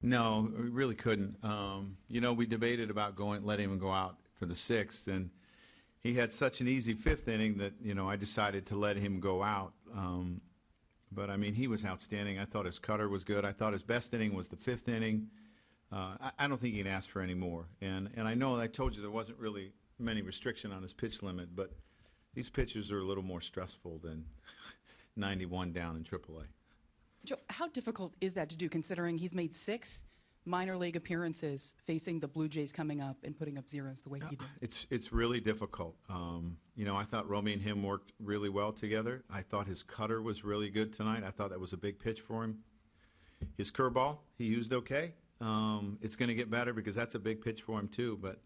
No, we really couldn't. We debated about letting him go out for the sixth, and he had such an easy fifth inning that, I decided to let him go out. But, I mean, he was outstanding. I thought his cutter was good. I thought his best inning was the fifth inning. I don't think he can ask for any more. And I know I told you there wasn't really many restriction on his pitch limit, but these pitches are a little more stressful than 91 down in AAA. Joe, how difficult is that to do, considering he's made 6 minor league appearances facing the Blue Jays coming up and putting up zeros the way he did? It's really difficult. I thought Romy and him worked really well together. I thought his cutter was really good tonight. I thought that was a big pitch for him. His curveball, he used okay. It's going to get better because that's a big pitch for him too, but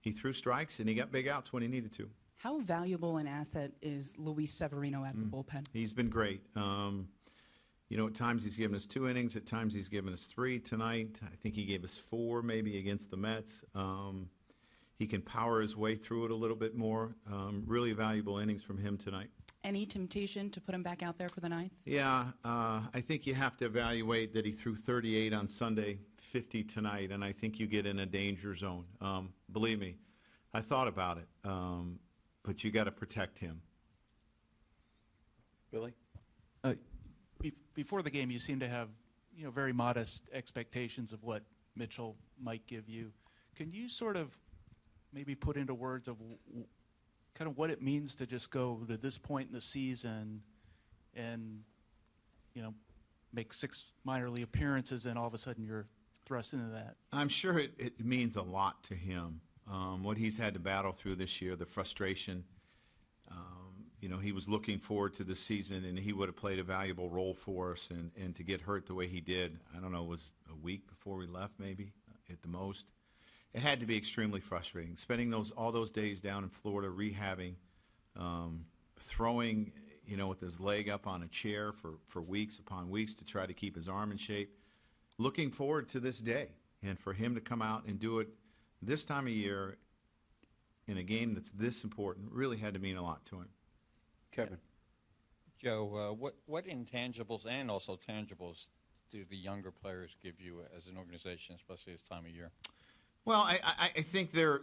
he threw strikes and he got big outs when he needed to. How valuable an asset is Luis Severino at the bullpen? He's been great. At times he's given us 2 innings. At times he's given us 3 tonight. I think he gave us 4 maybe against the Mets. He can power his way through it a little bit more. Really valuable innings from him tonight. Any temptation to put him back out there for the 9th? Yeah, I think you have to evaluate that he threw 38 on Sunday, 50 tonight, and I think you get in a danger zone. Believe me, I thought about it, but you got to protect him. Billy? Before the game, you seem to have, very modest expectations of what Mitchell might give you. Can you sort of maybe put into words of kind of what it means to just go to this point in the season and, make 6 minor league appearances and all of a sudden you're thrust into that? I'm sure it means a lot to him, what he's had to battle through this year, the frustration. He was looking forward to the season, and he would have played a valuable role for us, and to get hurt the way he did, I don't know, it was a week before we left maybe at the most. It had to be extremely frustrating, spending all those days down in Florida rehabbing, throwing, with his leg up on a chair for weeks upon weeks to try to keep his arm in shape, looking forward to this day, and for him to come out and do it this time of year in a game that's this important really had to mean a lot to him. Kevin. Joe, what intangibles and also tangibles do the younger players give you as an organization, especially this time of year? Well, I think their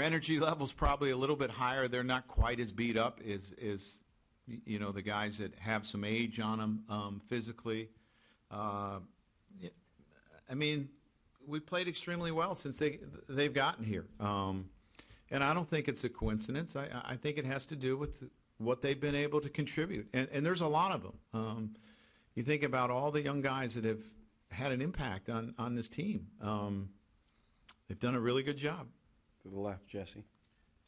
energy level's probably a little bit higher. They're not quite as beat up as the guys that have some age on them physically. We played extremely well since they've gotten here. And I don't think it's a coincidence. I think it has to do with what they've been able to contribute. And there's a lot of them. You think about all the young guys that have had an impact on this team. They've done a really good job. To the left, Jesse.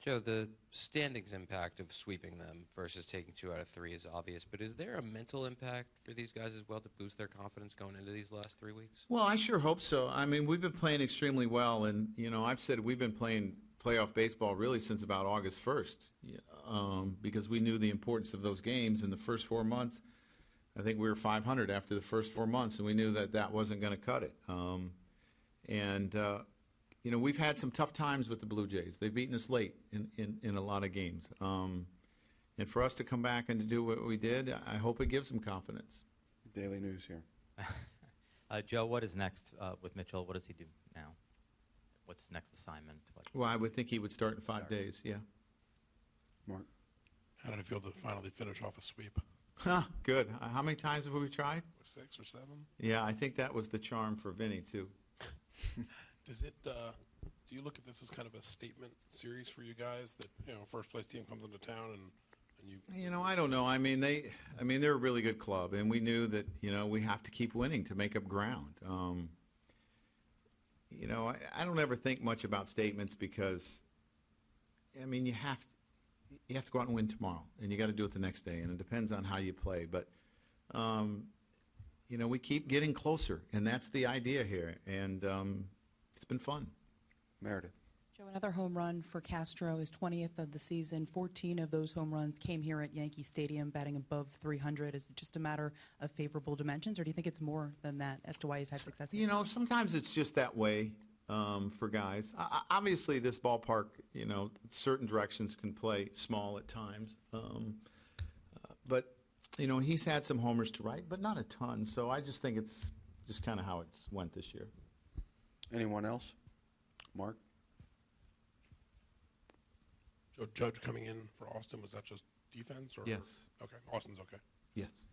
Joe, the standings impact of sweeping them versus taking 2 out of 3 is obvious, but is there a mental impact for these guys as well to boost their confidence going into these last 3 weeks? Well, I sure hope so. I mean, we've been playing extremely well, and, I've said we've been playing playoff baseball really since about August 1st because we knew the importance of those games in the first 4 months. I think we were 500 after the first 4 months, and we knew that wasn't going to cut it. We've had some tough times with the Blue Jays. They've beaten us late in a lot of games. And for us to come back and to do what we did, I hope it gives them confidence. Daily News here. Joe, what is next with Mitchell? What does he do now? What's next assignment? Well, I would think he would start in 5 days, yeah. Mark. How did it feel to finally finish off a sweep? Good. How many times have we tried? 6 or 7? Yeah, I think that was the charm for Vinny, too. Does it? Do you look at this as kind of a statement series for you guys that first place team comes into town and you? I don't know. They're a really good club, and we knew that we have to keep winning to make up ground. I don't ever think much about statements because, you have to go out and win tomorrow, and you got to do it the next day, and it depends on how you play. But we keep getting closer, and that's the idea here, and it's been fun. Meredith. Joe, another home run for Castro, his 20th of the season. 14 of those home runs came here at Yankee Stadium, batting above 300. Is it just a matter of favorable dimensions, or do you think it's more than that as to why he's had success? Sometimes it's just that way for guys. Obviously, this ballpark, certain directions can play small at times. But he's had some homers to right, but not a ton. So I just think it's just kind of how it's went this year. Anyone else? Mark? So Judge coming in for Austin, was that just defense? Or Yes. Okay, Austin's okay. Yes.